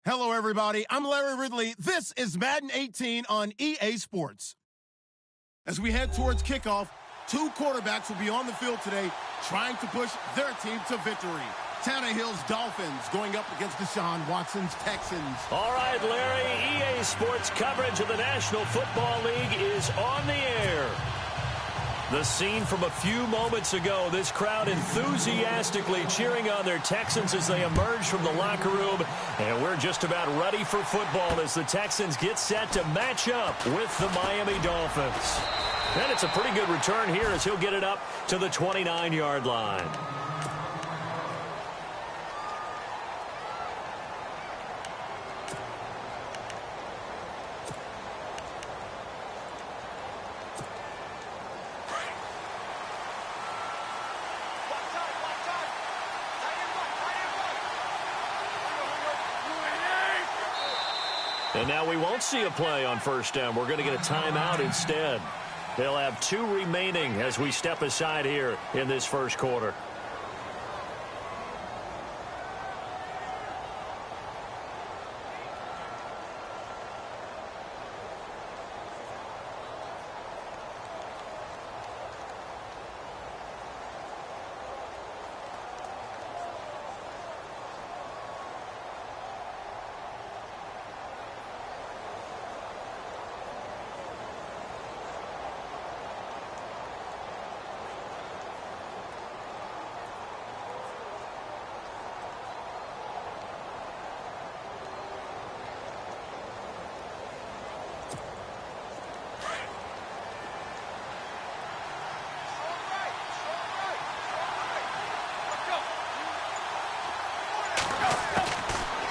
Hello, everybody. I'm Larry Ridley. This is Madden 18 on EA Sports. As we head towards kickoff, two quarterbacks will be on the field today trying to push their team to victory. Tannehill's Dolphins going up against Deshaun Watson's Texans. All right, Larry, EA Sports coverage of the National Football League is on the air. The scene from a few moments ago, this crowd enthusiastically cheering on their Texans as they emerge from the locker room. And we're just about ready for football as the Texans get set to match up with the Miami Dolphins. And it's a pretty good return here as he'll get it up to the 29-yard line. And now we won't see a play on first down. We're going to get a timeout instead. They'll have two remaining as we step aside here in this first quarter.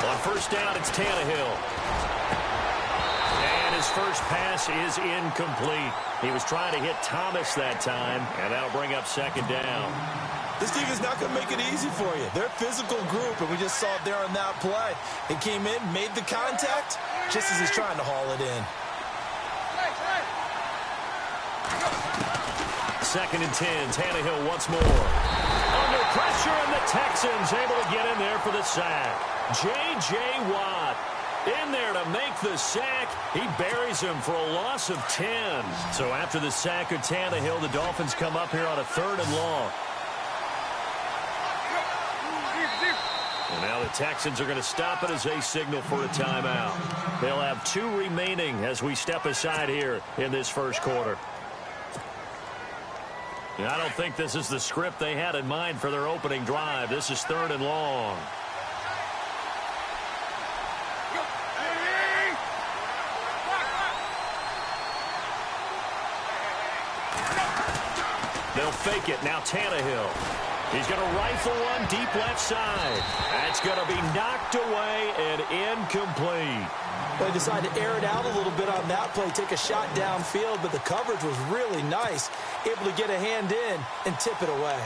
On first down, it's Tannehill. And his first pass is incomplete. He was trying to hit Thomas that time, and that'll bring up second down. This team is not going to make it easy for you. They're a physical group, and we just saw it there on that play. It came in, made the contact, just as he's trying to haul it in. 2nd and 10. Tannehill once more. Under pressure, and the Texans able to get in there for the sack. J.J. Watt in there to make the sack. He buries him for a loss of 10. So after the sack of Tannehill, the Dolphins come up here on a 3rd and long. And now the Texans are going to stop it as they signal for a timeout. They'll have 2 remaining as we step aside here in this first quarter. And I don't think this is the script they had in mind for their opening drive. This is 3rd and long. They'll fake it. Now Tannehill. He's going to rifle one deep left side. That's going to be knocked away and incomplete. They decided to air it out a little bit on that play, take a shot downfield, but the coverage was really nice. Able to get a hand in and tip it away.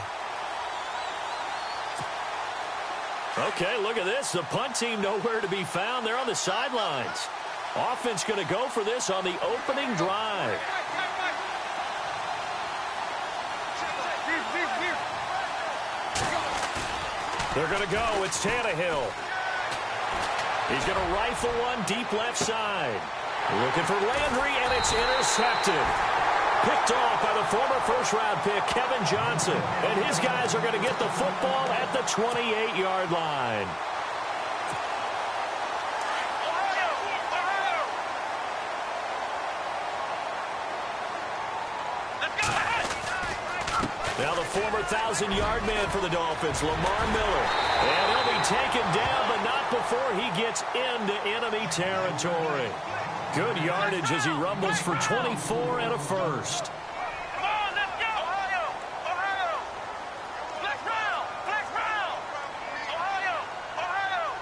Okay, look at this. The punt team nowhere to be found. They're on the sidelines. Offense going to go for this on the opening drive. They're going to go. It's Tannehill. He's going to rifle one deep left side. Looking for Landry, and it's intercepted. Picked off by the former first-round pick, Kevin Johnson. And his guys are going to get the football at the 28-yard line. Now the former 1,000-yard man for the Dolphins, Lamar Miller. And he'll be taken down, but not before he gets into enemy territory. Good yardage as he rumbles for 24 and a first. Come on, let's go! Ohio! Ohio! Flex round! Flex round! Ohio! Ohio!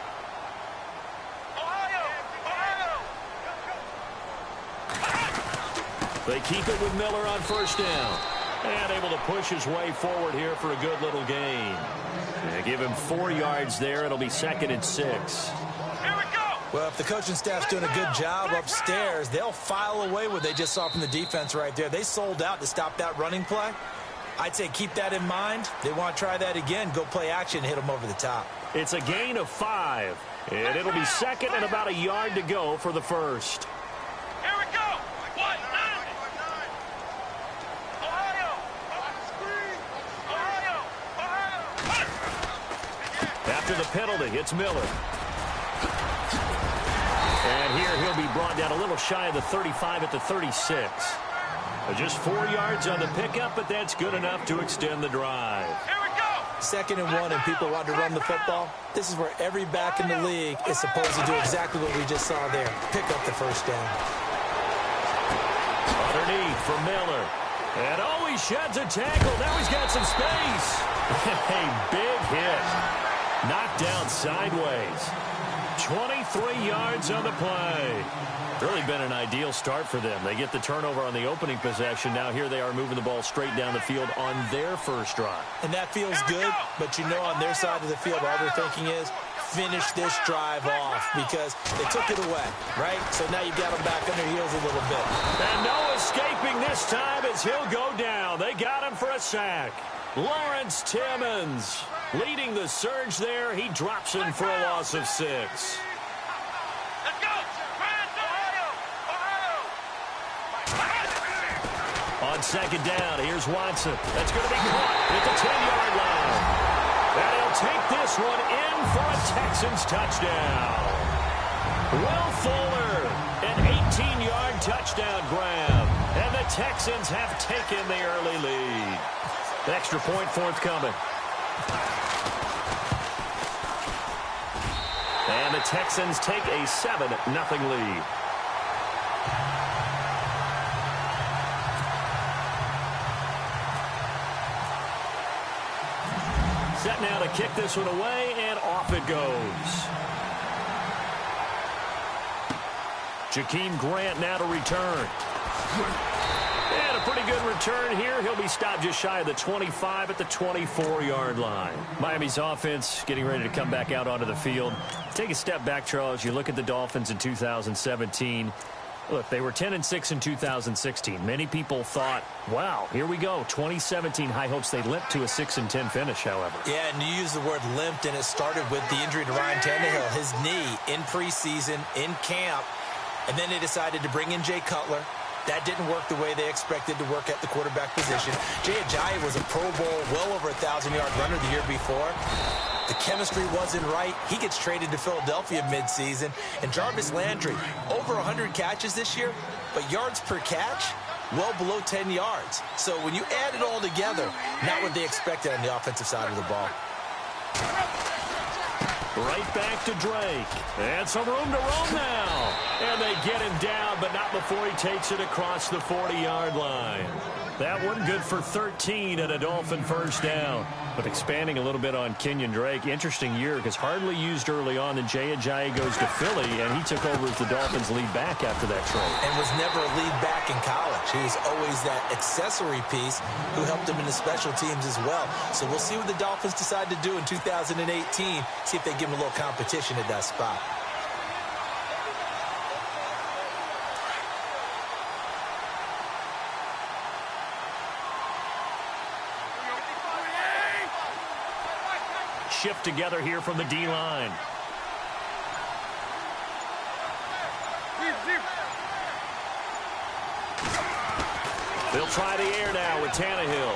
Ohio! Ohio! They keep it with Miller on first down. And able to push his way forward here for a good little gain. They give him 4 yards there. It'll be 2nd and 6. Here we go! Well, if the coaching staff's doing a good job upstairs, they'll file away what they just saw from the defense right there. They sold out to stop that running play. I'd say keep that in mind. They want to try that again. Go play action and hit them over the top. It's a gain of 5. And it'll be 2nd and about a yard to go for the first. Here we go! What? Ohio! Ohio! Ohio! After the penalty, it's Miller. And here he'll be brought down a little shy of the 35 at the 36. Just 4 yards on the pickup, but that's good enough to extend the drive. Here we go! 2nd and 1 and people want to run the football. This is where every back in the league is supposed to do exactly what we just saw there. Pick up the first down. Underneath for Miller. And oh, he sheds a tackle. Now he's got some space. A big hit. Knocked down sideways. 23 yards on the play. Really been an ideal start for them. They get the turnover on the opening possession. Now here they are moving the ball straight down the field on their first drive. And that feels good, but you know on their side of the field, all they're thinking is finish this drive off because they took it away, right? So now you've got them back on their heels a little bit. And no escaping this time as he'll go down. They got him for a sack. Lawrence Timmons leading the surge there. He drops him for a loss of 6. Let's go! Ohio! On 2nd down, here's Watson. That's going to be caught at the 10-yard line. And he'll take this one in for a Texans touchdown. Will Fuller, an 18-yard touchdown grab. And the Texans have taken the early lead. Extra point forthcoming. And the Texans take a 7-0 lead. Set now to kick this one away, and off it goes. Jakeem Grant now to return. And a pretty good return here. He'll be stopped just shy of the 25 at the 24-yard line. Miami's offense getting ready to come back out onto the field. Take a step back, Charles. You look at the Dolphins in 2017. Look, they were 10-6 in 2016. Many people thought, wow, here we go. 2017, high hopes they limped to a 6-10 finish, however. Yeah, and you use the word limped, and it started with the injury to Ryan Tannehill, his knee in preseason, in camp, and then they decided to bring in Jay Cutler. That didn't work the way they expected to work at the quarterback position. Jay Ajayi was a Pro Bowl, well over 1,000-yard runner the year before. The chemistry wasn't right. He gets traded to Philadelphia midseason. And Jarvis Landry, over 100 catches this year, but yards per catch, well below 10 yards. So when you add it all together, not what they expected on the offensive side of the ball. Right back to Drake. And some room to roam now. And they get him down, but not before he takes it across the 40-yard line. That one good for 13 and a Dolphin first down. But expanding a little bit on Kenyon Drake, interesting year because hardly used early on. Then Jay Ajayi goes to Philly, and he took over as the Dolphins' lead back after that trade. And was never a lead back in college. He was always that accessory piece who helped him in the special teams as well. So we'll see what the Dolphins decide to do in 2018. See if they give him a little competition at that spot. Shift together here from the D-line. They'll try the air now with Tannehill.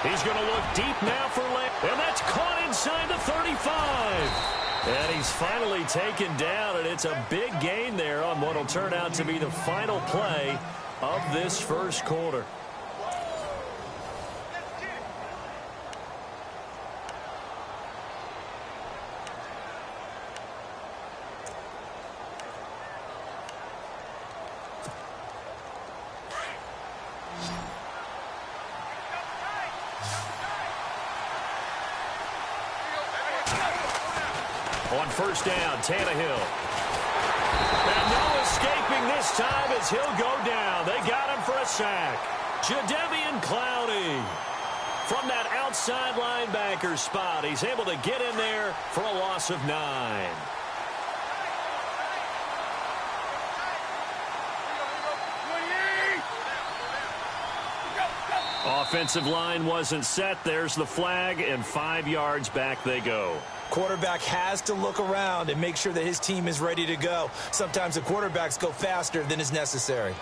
He's going to look deep now for Lamb. And that's caught inside the 35. And he's finally taken down, and it's a big gain there on what will turn out to be the final play of this first quarter. On first down, Tannehill. And no escaping this time as he'll go down. They got him for a sack. Jadeveon Clowney. From that outside linebacker spot, he's able to get in there for a loss of 9. Offensive line wasn't set. There's the flag, and 5 yards back they go. Quarterback has to look around and make sure that his team is ready to go. Sometimes the quarterbacks go faster than is necessary.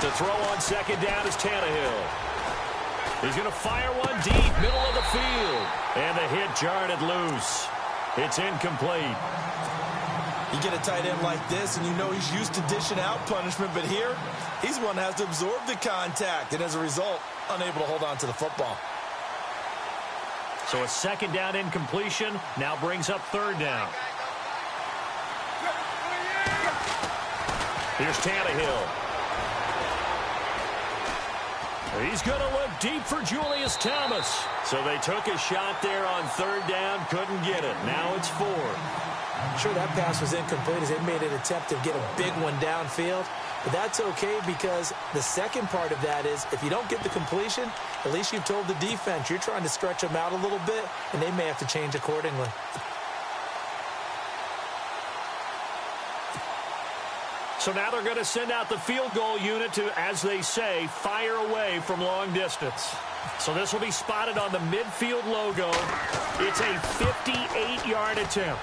To throw on second down is Tannehill. He's going to fire one deep, middle of the field. And the hit jarred it loose. It's incomplete. You get a tight end like this, and you know he's used to dishing out punishment, but here, he's one that has to absorb the contact, and as a result, unable to hold on to the football. So a second down incompletion now brings up third down. Here's Tannehill. He's going to look deep for Julius Thomas. So they took a shot there on third down, couldn't get it. Now it's 4. I'm sure that pass was incomplete as they made an attempt to get a big one downfield. But that's okay because the second part of that is if you don't get the completion, at least you've told the defense you're trying to stretch them out a little bit, and they may have to change accordingly. So now they're going to send out the field goal unit to, as they say, fire away from long distance. So this will be spotted on the midfield logo. It's a 58-yard attempt.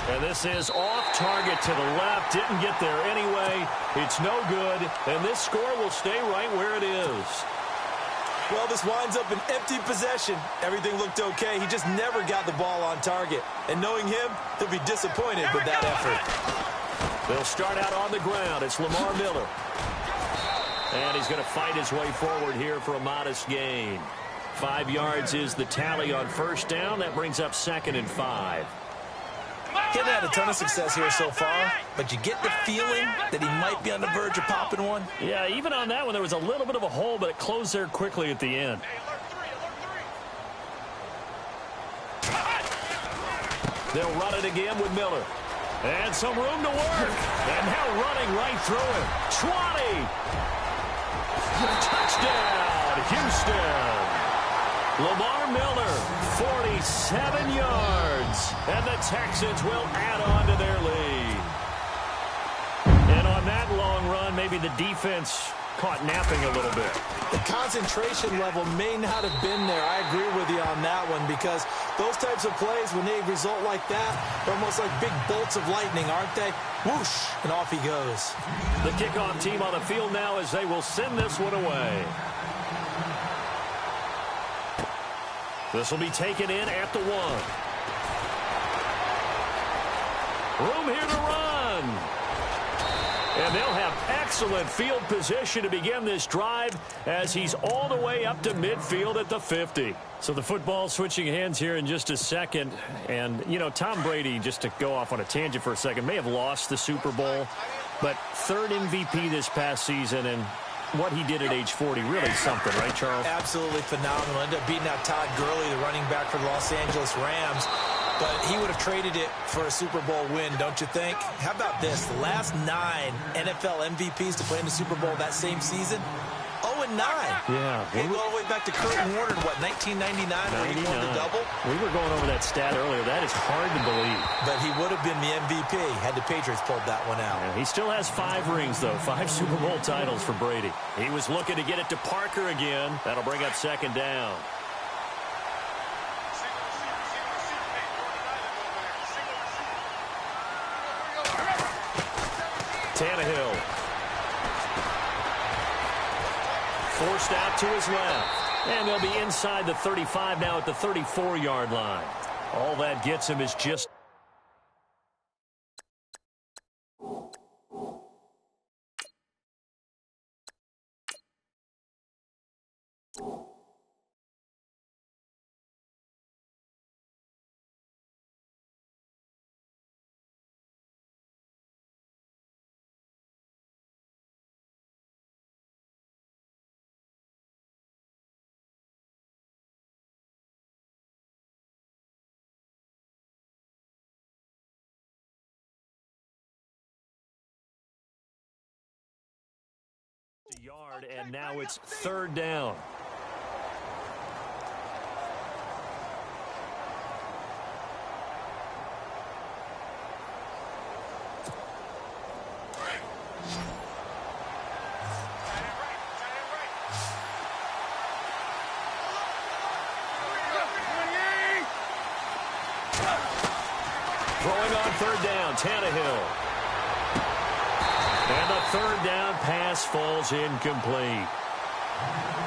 And this is off target to the left. Didn't get there anyway. It's no good. And this score will stay right where it is. Well, this winds up an empty possession. Everything looked okay. He just never got the ball on target. And knowing him, he'll be disappointed with that effort. They'll start out on the ground. It's Lamar Miller. And he's going to fight his way forward here for a modest gain. 5 yards is the tally on first down. That brings up 2nd and 5. He hasn't had a ton of success here so far, but you get the feeling that he might be on the verge of popping one. Yeah, even on that one, there was a little bit of a hole, but it closed there quickly at the end. They'll run it again with Miller. And some room to work. And now running right through him. 20. Touchdown, Houston. Lamar Miller, 47 yards. And the Texans will add on to their lead. And on that long run, maybe the defense caught napping a little bit. The concentration level may not have been there. I agree with you on that one, because those types of plays, when they result like that, they're almost like big bolts of lightning, aren't they? Whoosh, and off he goes. The kickoff team on the field now as they will send this one away. This will be taken in at the 1. Room here to run. And they'll have excellent field position to begin this drive as he's all the way up to midfield at the 50. So the football switching hands here in just a second. And, you know, Tom Brady, just to go off on a tangent for a second, may have lost the Super Bowl, but third MVP this past season, and what he did at age 40, really something, right, Charles? Absolutely phenomenal. Ended up beating out Todd Gurley, the running back for the Los Angeles Rams. But he would have traded it for a Super Bowl win, don't you think? How about this? The last 9 NFL MVPs to play in the Super Bowl that same season, 0-9. Yeah. We go all the way back to Kurt Warner, what, 1999, where he won the double? We were going over that stat earlier. That is hard to believe. But he would have been the MVP had the Patriots pulled that one out. Yeah, he still has 5 rings, though. 5 Super Bowl titles for Brady. He was looking to get it to Parker again. That'll bring up second down. Tannehill. Forced out to his left. And they'll be inside the 35 now at the 34-yard line. All that gets him is just... yard, and now it's third down. Throwing on third down, Tannehill. And the third down pass falls incomplete.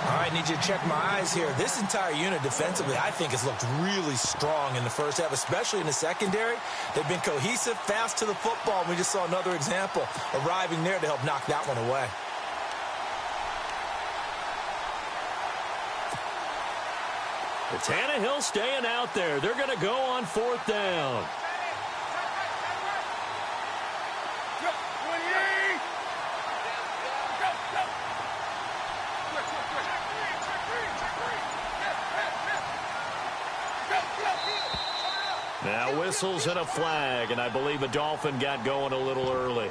All right, need you to check my eyes here. This entire unit defensively, I think, has looked really strong in the first half, especially in the secondary. They've been cohesive, fast to the football. We just saw another example arriving there to help knock that one away. The Tannehill staying out there. They're going to go on fourth down. Now whistles and a flag, and I believe a Dolphin got going a little early.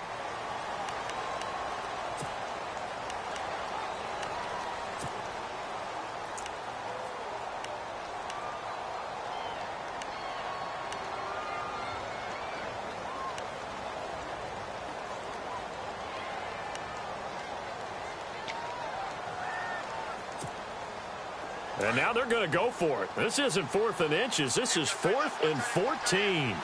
And now they're going to go for it. This isn't 4th and inches. This is 4th and 14.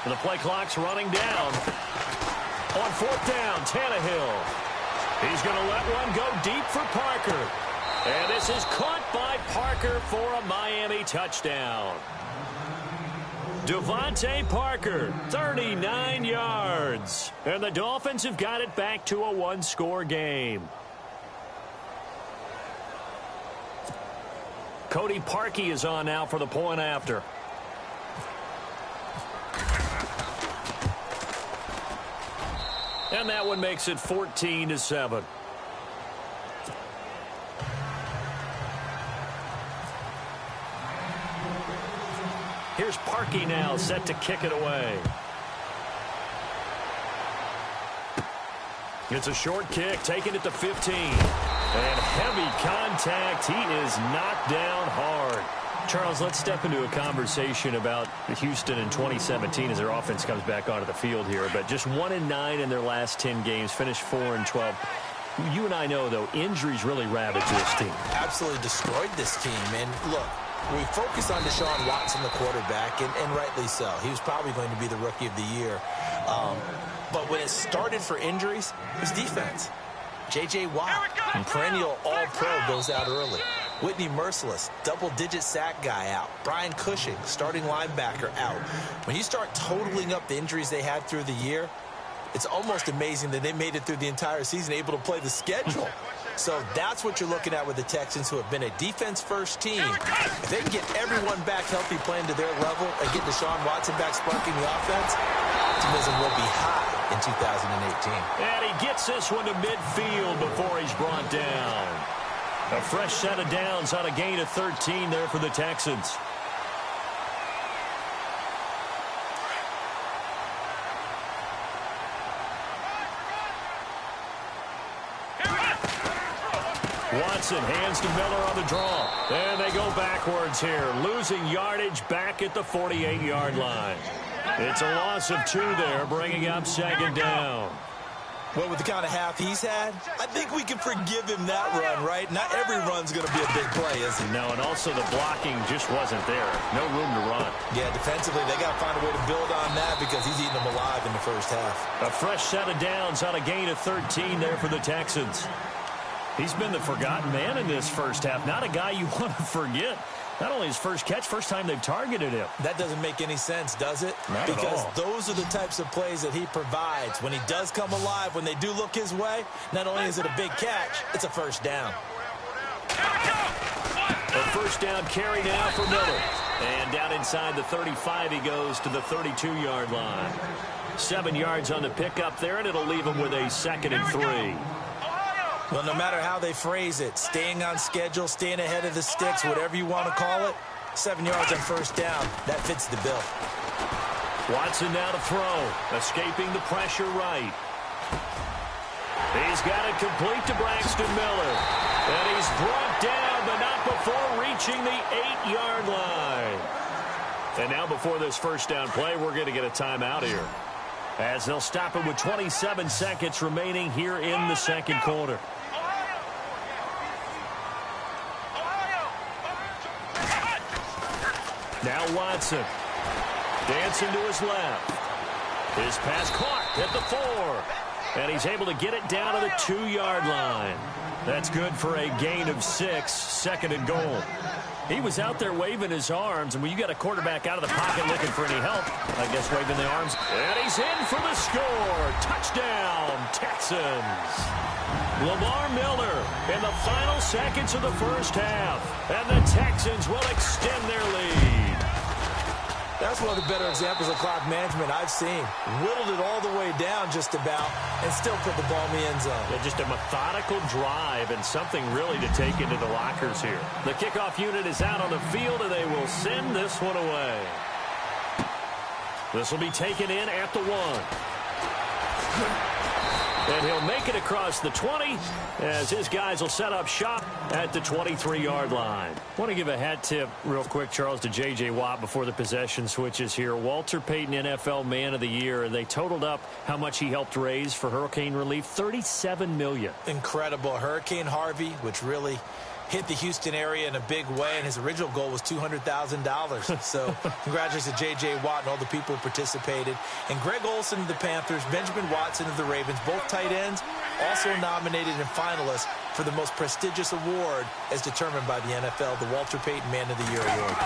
And the play clock's running down. On fourth down, Tannehill. He's going to let one go deep for Parker. And this is caught by Parker for a Miami touchdown. Devontae Parker, 39 yards. And the Dolphins have got it back to a one-score game. Cody Parkey is on now for the point after. And that one makes it 14-7. Here's Parkey now, set to kick it away. It's a short kick, taking it to 15. And heavy contact. He is knocked down hard. Charles, let's step into a conversation about Houston in 2017 as their offense comes back onto the field here. But just 1-9 in their last 10 games, finished 4-12. You and I know, though, injuries really ravaged this team. Absolutely destroyed this team. And look, we focus on Deshaun Watson, the quarterback, and rightly so. He was probably going to be the rookie of the year. But when it started for injuries, it was defense. J.J. Watt, perennial all-pro, goes out early. Whitney Merciless, double-digit sack guy, out. Brian Cushing, starting linebacker, out. When you start totaling up the injuries they had through the year, it's almost amazing that they made it through the entire season able to play the schedule. So that's what you're looking at with the Texans, who have been a defense-first team. If they can get everyone back healthy, playing to their level, and get Deshaun Watson back sparking the offense, optimism will be high in 2018. And he gets this one to midfield before he's brought down. A fresh set of downs on a gain of 13 there for the Texans. Watson hands to Miller on the draw. And they go backwards here, losing yardage back at the 48-yard line. It's a loss of 2 there, bringing up second down. Well, with the kind of half he's had, I think we can forgive him that run, right? Not every run's going to be a big play, is it? No, and also the blocking just wasn't there. No room to run. Yeah, defensively, they got to find a way to build on that because he's eating them alive in the first half. A fresh set of downs on a gain of 13 there for the Texans. He's been the forgotten man in this first half. Not a guy you want to forget. Not only his first catch, first time they've targeted him. That doesn't make any sense, does it? Not because at all. Those are the types of plays that he provides. When he does come alive, when they do look his way, not only is it a big catch, it's a first down. A first down carry now for Miller. And down inside the 35, he goes to the 32-yard line. 7 yards on the pickup there, and it'll leave him with a 2nd and 3. Well, no matter how they phrase it, staying on schedule, staying ahead of the sticks, whatever you want to call it, 7 yards on first down, that fits the bill. Watson now to throw, escaping the pressure right. He's got it complete to Braxton Miller. And he's brought down, but not before reaching the 8-yard line. And now before this first down play, we're going to get a timeout here, as they'll stop it with 27 seconds remaining here in the second quarter. Now Watson, dancing to his left. His pass caught at the 4. And he's able to get it down to the 2-yard line. That's good for a gain of 6, 2nd and goal. He was out there waving his arms, and when you got a quarterback out of the pocket looking for any help, I guess waving the arms. And he's in for the score. Touchdown, Texans. Lamar Miller in the final seconds of the first half. And the Texans will extend their lead. That's one of the better examples of clock management I've seen. Whittled it all the way down just about and still put the ball in the end zone. Yeah, just a methodical drive and something really to take into the lockers here. The kickoff unit is out on the field, and they will send this one away. This will be taken in at the 1. And he'll make it across the 20 as his guys will set up shop at the 23-yard line. I want to give a hat tip real quick, Charles, to J.J. Watt before the possession switches here. Walter Payton, NFL Man of the Year. They totaled up how much he helped raise for hurricane relief, $37 million. Incredible. Hurricane Harvey, which really hit the Houston area in a big way, and his original goal was $200,000. So congratulations to J.J. Watt and all the people who participated. And Greg Olsen of the Panthers, Benjamin Watson of the Ravens, both tight ends, also nominated and finalists for the most prestigious award as determined by the NFL, the Walter Payton Man of the Year Award.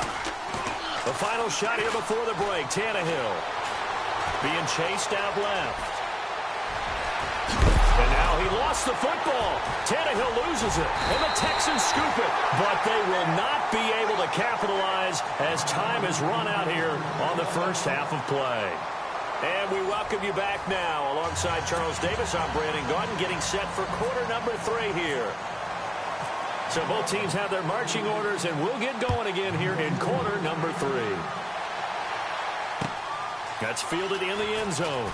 The final shot here before the break. Tannehill being chased out left. And now he lost the football. Tannehill loses it, and the Texans scoop it. But they will not be able to capitalize as time has run out here on the first half of play. And we welcome you back now. Alongside Charles Davis, I'm Brandon Gaudin, getting set for quarter number 3 here. So both teams have their marching orders, and we'll get going again here in quarter number 3. That's fielded in the end zone.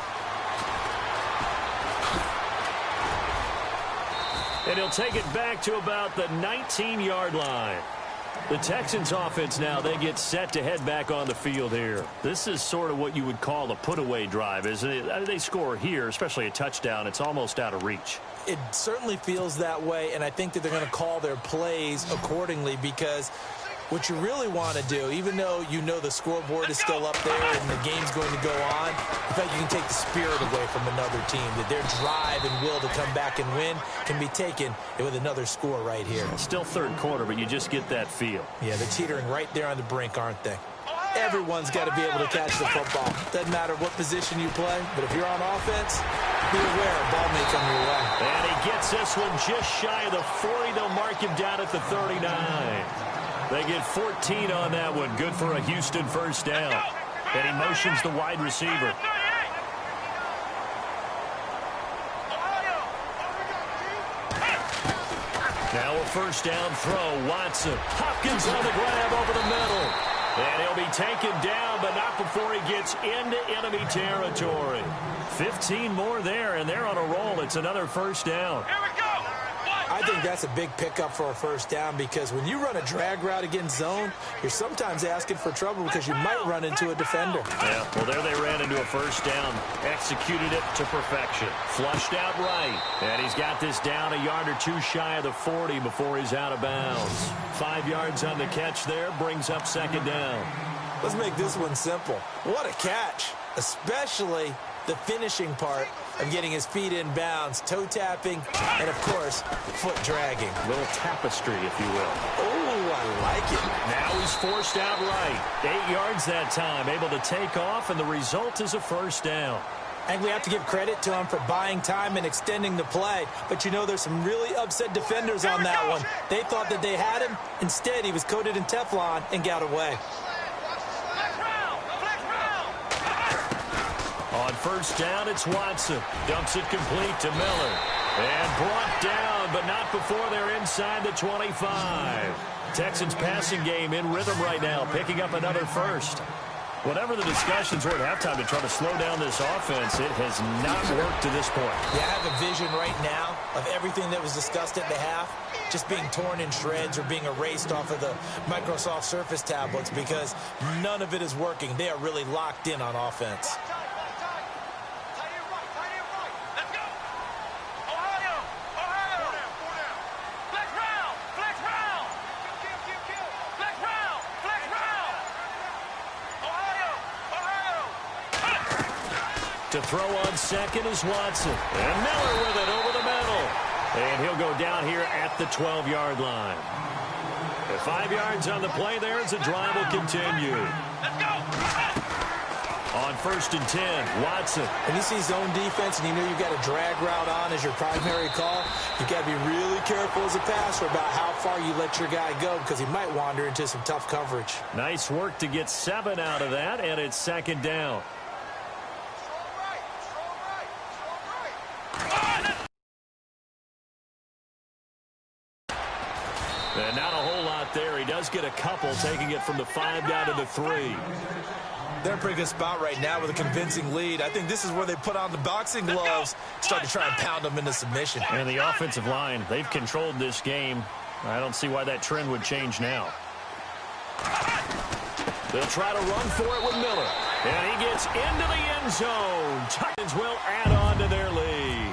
And he'll take it back to about the 19-yard line. The Texans offense now, they get set to head back on the field here. This is sort of what you would call a put-away drive, isn't it? They score here, especially a touchdown. It's almost out of reach. It certainly feels that way, and I think that they're going to call their plays accordingly because what you really want to do, even though you know the scoreboard is still up there and the game's going to go on, in fact, you can take the spirit away from another team, that their drive and will to come back and win can be taken with another score right here. Still third quarter, but you just get that feel. Yeah, they're teetering right there on the brink, aren't they? Everyone's got to be able to catch the football. Doesn't matter what position you play, but if you're on offense, be aware, a ball may come your way. And he gets this one just shy of the 40. They'll mark him down at the 39. They get 14 on that one. Good for a Houston first down. And he motions the wide receiver. Now a first down throw. Watson. Hopkins on the grab over the middle. And he'll be taken down, but not before he gets into enemy territory. 15 more there, and they're on a roll. It's another first down. Here we go. I think that's a big pickup for a first down because when you run a drag route against zone, you're sometimes asking for trouble because you might run into a defender. Yeah, well, there they ran into a first down. Executed it to perfection. Flushed out right. And he's got this down a yard or two shy of the 40 before he's out of bounds. 5 yards on the catch there. Brings up second down. Let's make this one simple. What a catch, especially the finishing part of getting his feet in bounds, toe tapping, and, of course, foot dragging. A little tapestry, if you will. Oh, I like it. Now he's forced out right. 8 yards that time, able to take off, and the result is a first down. I think we have to give credit to him for buying time and extending the play. But, you know, there's some really upset defenders on that one. They thought that they had him. Instead, he was coated in Teflon and got away. On first down, it's Watson. Dumps it complete to Miller. And brought down, but not before they're inside the 25. Texans passing game in rhythm right now, picking up another first. Whatever the discussions were at halftime to try to slow down this offense, it has not worked to this point. Yeah, I have a vision right now of everything that was discussed at the half just being torn in shreds or being erased off of the Microsoft Surface tablets because none of it is working. They are really locked in on offense. To throw on second is Watson. And Miller with it over the middle. And he'll go down here at the 12-yard line. 5 yards on the play there as the drive will continue. Let's go. On first and 10, Watson. When you see zone defense and you know you've got a drag route on as your primary call, you've got to be really careful as a passer about how far you let your guy go because he might wander into some tough coverage. Nice work to get 7 out of that, and it's second down. And not a whole lot there. He does get a couple, taking it from the 5 down to the 3. They're in a pretty good spot right now with a convincing lead. I think this is where they put on the boxing gloves, start to try and pound them into submission. And the offensive line, they've controlled this game. I don't see why that trend would change now. They'll try to run for it with Miller. And he gets into the end zone. Titans will add on to their lead.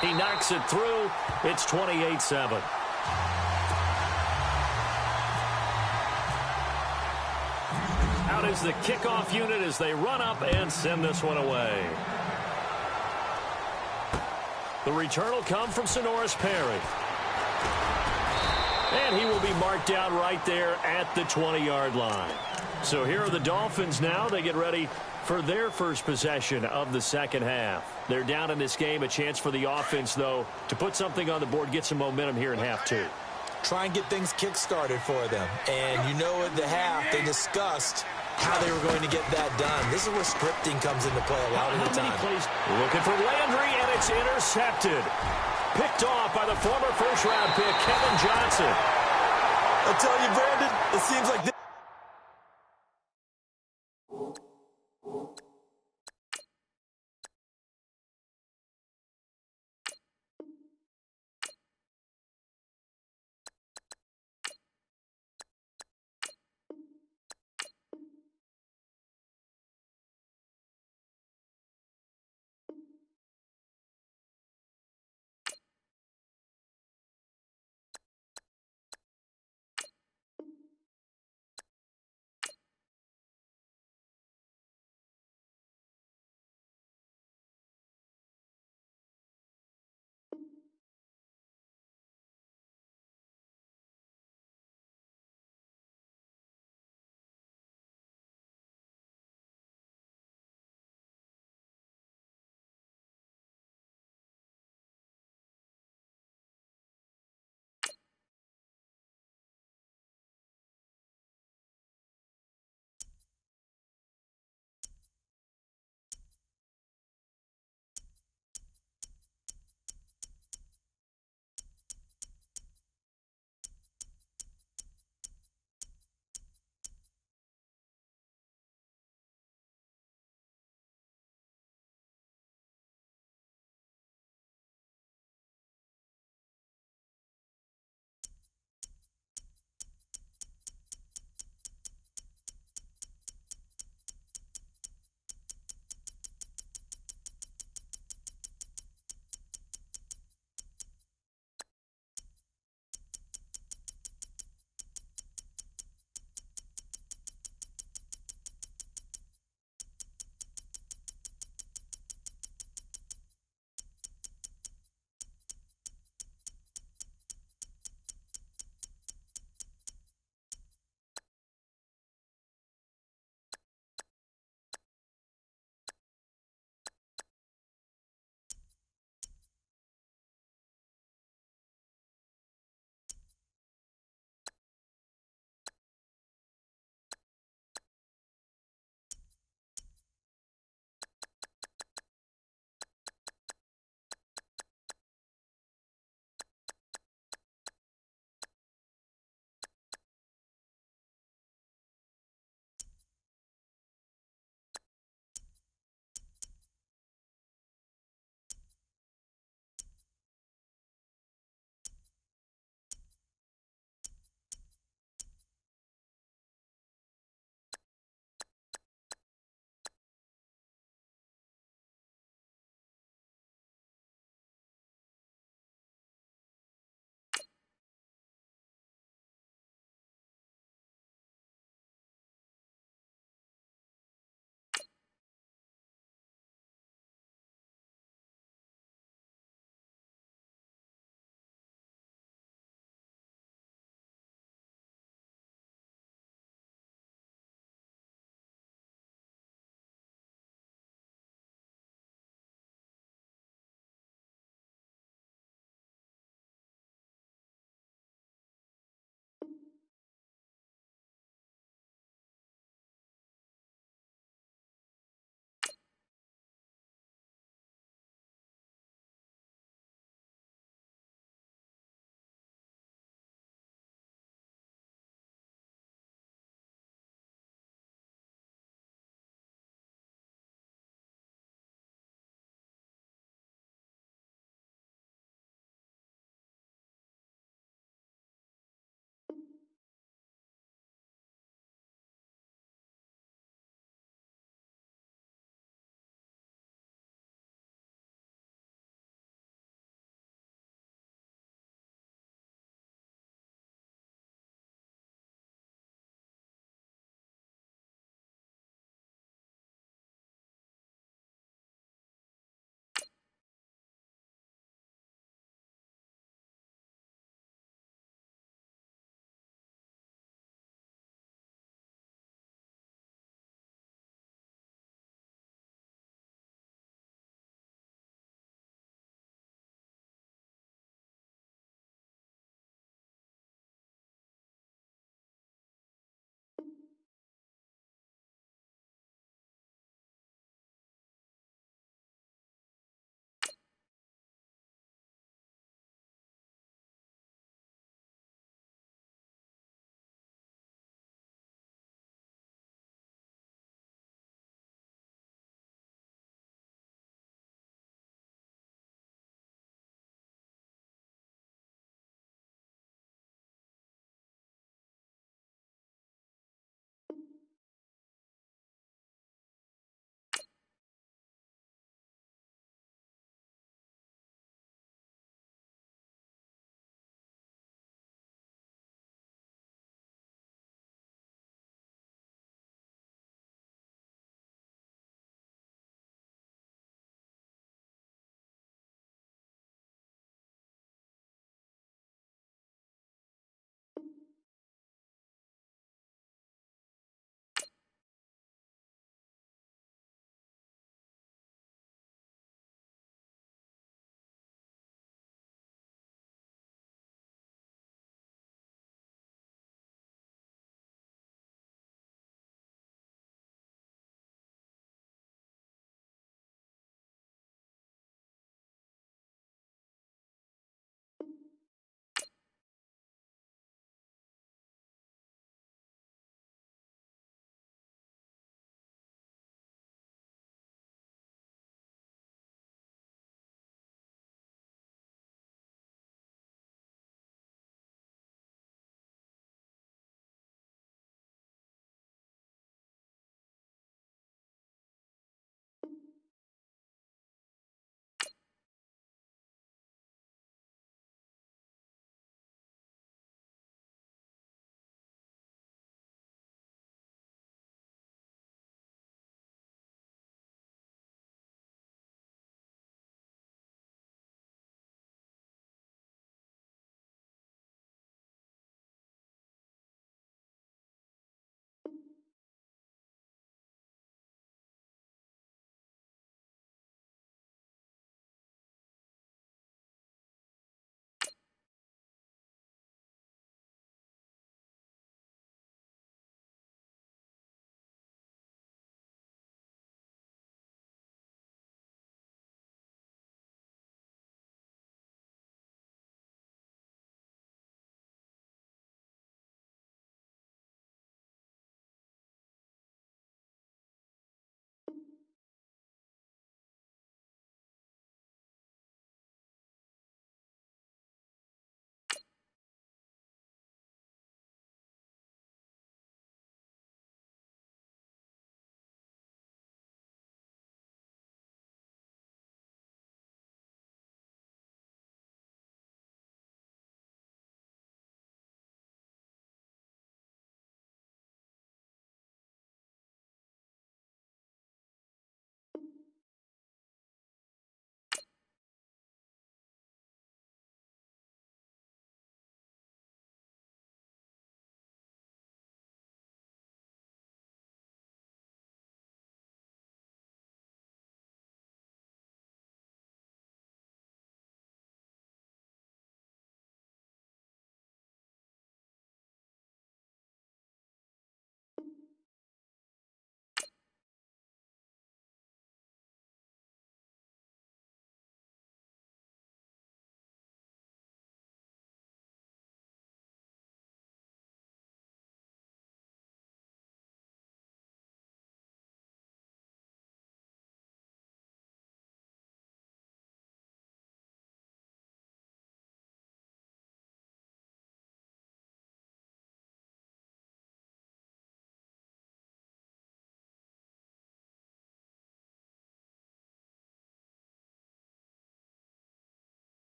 He knocks it through. It's 28-7. Out is the kickoff unit as they run up and send this one away. The return will come from Sonoris Perry. And he will be marked down right there at the 20-yard line. So here are the Dolphins now. They get ready for their first possession of the second half. They're down in this game. A chance for the offense, though, to put something on the board, get some momentum here in half two. Try and get things kick-started for them. And you know at the half, they discussed how they were going to get that done. This is where scripting comes into play a lot of the time. Looking for Landry, and it's intercepted. Picked off by the former first-round pick, Kevin Johnson. I'll tell you, Brandon, it seems like this.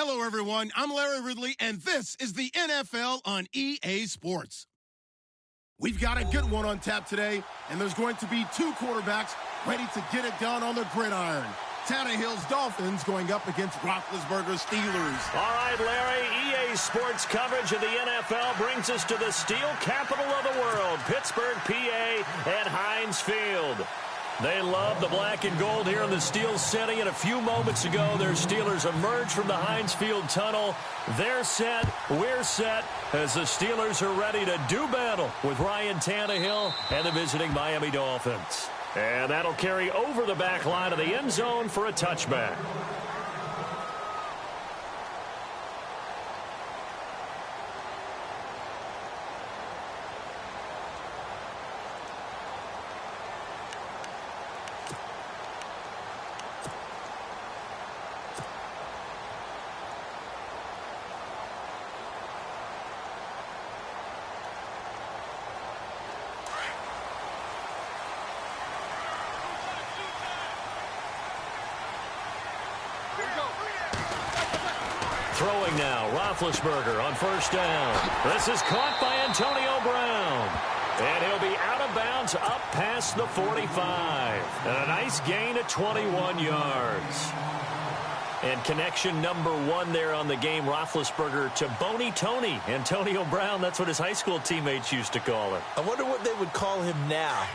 Hello, everyone. I'm Larry Ridley, and this is the NFL on EA Sports. We've got a good one on tap today, and there's going to be two quarterbacks ready to get it done on the gridiron. Tannehill's Dolphins going up against Roethlisberger's Steelers. All right, Larry, EA Sports coverage of the NFL brings us to the steel capital of the world, Pittsburgh, PA, at Heinz Field. They love the black and gold here in the Steel City, and a few moments ago, their Steelers emerged from the Heinz Field tunnel. They're set, we're set, as the Steelers are ready to do battle with Ryan Tannehill and the visiting Miami Dolphins. And that'll carry over the back line of the end zone for a touchback. Throwing now, Roethlisberger on first down. This is caught by Antonio Brown. And he'll be out of bounds up past the 45. And a nice gain of 21 yards. And connection number one there on the game, Roethlisberger to Boney Tony. Antonio Brown, that's what his high school teammates used to call him. I wonder what they would call him now.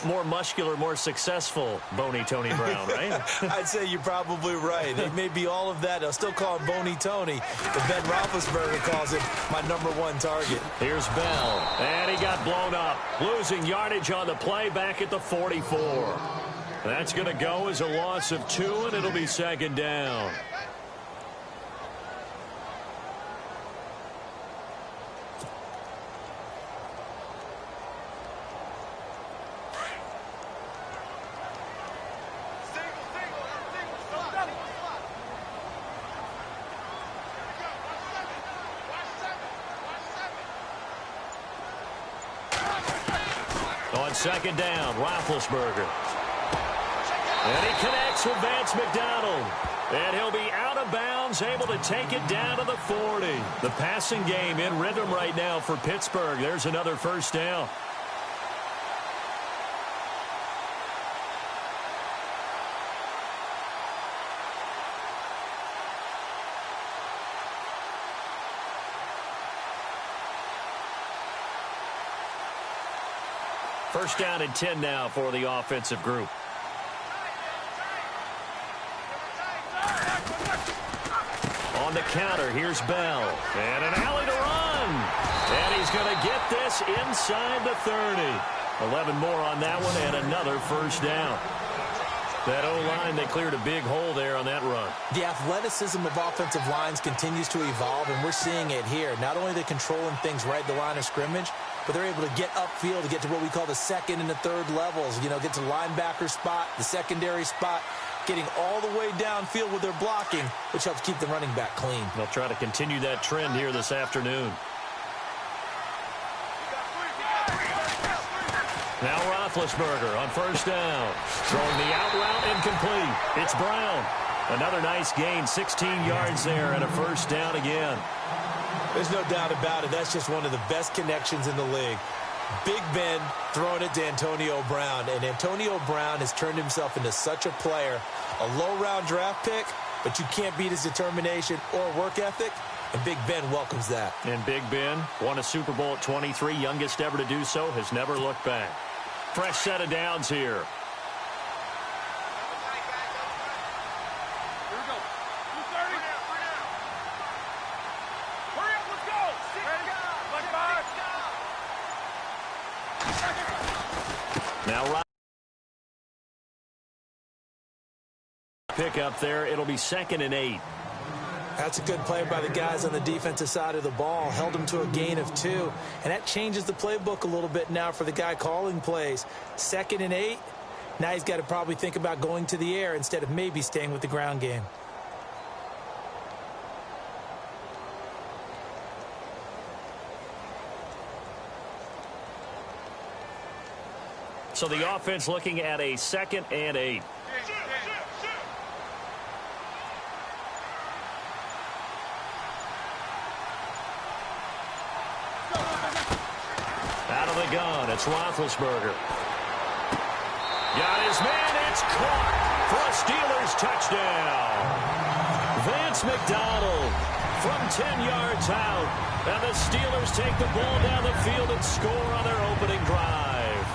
More muscular, more successful Boney Tony Brown, right? I'd say you're probably right. They may be all of that. They'll still call him Boney Tony, but Ben Roethlisberger calls him my number one target. Here's Bell, and he got blown up. Losing yardage on the play back at the 44. That's going to go as a loss of 2, and it'll be second down. On second down, Roethlisberger. And he connects with Vance McDonald. And he'll be out of bounds, able to take it down to the 40. The passing game in rhythm right now for Pittsburgh. There's another first down. First down and 10 now for the offensive group. On the counter, here's Bell. And an alley to run. And he's going to get this inside the 30. 11 more on that one and another first down. That O-line, they cleared a big hole there on that run. The athleticism of offensive lines continues to evolve, and we're seeing it here. Not only are they controlling things right at the line of scrimmage, but they're able to get upfield to get to what we call the second and the third levels. You know, get to linebacker spot, the secondary spot, getting all the way downfield with their blocking, which helps keep the running back clean. They'll try to continue that trend here this afternoon. Now Roethlisberger on first down. Throwing the out route incomplete. It's Brown. Another nice gain, 16 yards there and a first down again. There's no doubt about it. That's just one of the best connections in the league. Big Ben throwing it to Antonio Brown. And Antonio Brown has turned himself into such a player. A low-round draft pick, but you can't beat his determination or work ethic. And Big Ben welcomes that. And Big Ben won a Super Bowl at 23, youngest ever to do so, has never looked back. Fresh set of downs here. Now, pick up there. It'll be 2nd and 8. That's a good play by the guys on the defensive side of the ball. Held them to a gain of 2. And that changes the playbook a little bit now for the guy calling plays. 2nd and 8. Now he's got to probably think about going to the air instead of maybe staying with the ground game. So the offense looking at a 2nd and 8. gun. It's Roethlisberger. Got his man. It's caught for a Steelers touchdown. Vance McDonald from 10 yards out. And the Steelers take the ball down the field and score on their opening drive.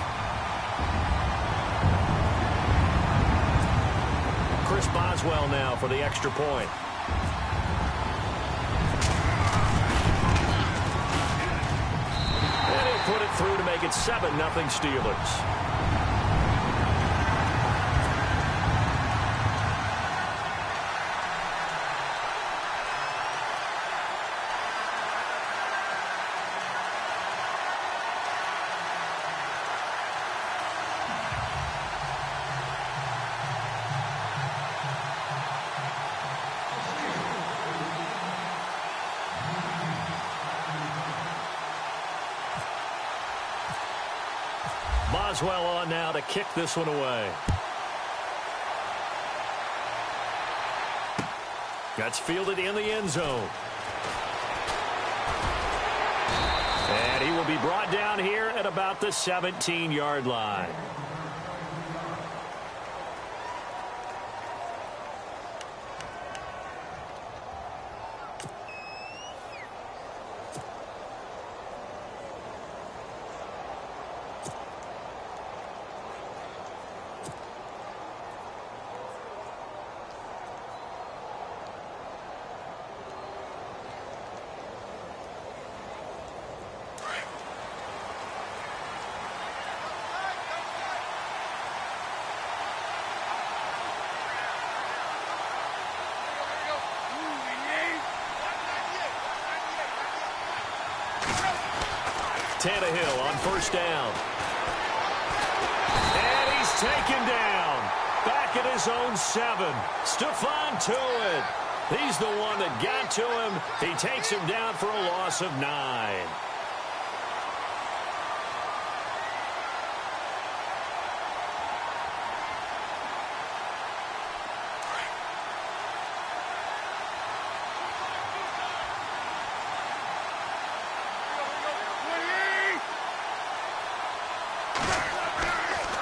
Chris Boswell now for the extra point. And he'll put it through to make it 7-0 Steelers. Boswell on now to kick this one away. That's fielded in the end zone. And he will be brought down here at about the 17-yard line. Tannehill on first down. And he's taken down. Back at his own 7. Stephon Tuitt. He's the one that got to him. He takes him down for a loss of 9.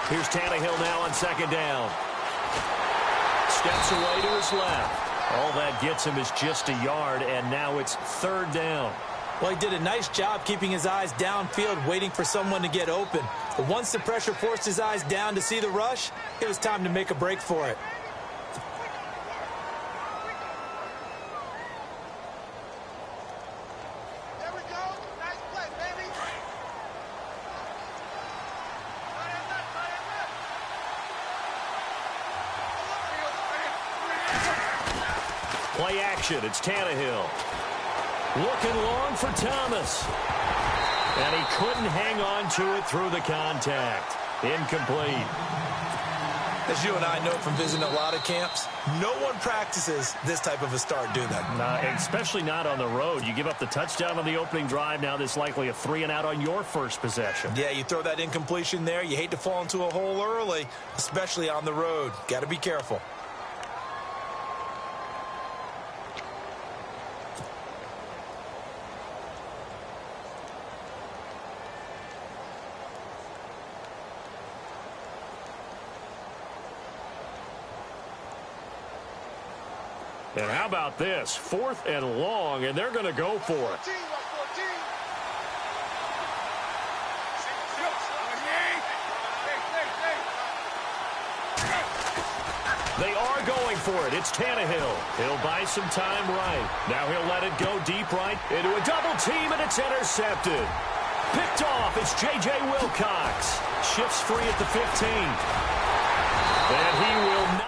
Here's Tannehill now on second down. Steps away to his left. All that gets him is just a yard, and now it's third down. Well, he did a nice job keeping his eyes downfield, waiting for someone to get open. But once the pressure forced his eyes down to see the rush, it was time to make a break for it. Play action. It's Tannehill. Looking long for Thomas. And he couldn't hang on to it through the contact. Incomplete. As you and I know from visiting a lot of camps, no one practices this type of a start, do they? Especially not on the road. You give up the touchdown on the opening drive. Now there's likely a 3-and-out on your first possession. Yeah, you throw that incompletion there. You hate to fall into a hole early, especially on the road. Got to be careful. And how about this? 4th and long, and they're going to go for it. They are going for it. It's Tannehill. He'll buy some time right. Now he'll let it go deep right into a double team, and it's intercepted. Picked off. It's J.J. Wilcox. Shifts free at the 15. And he will not.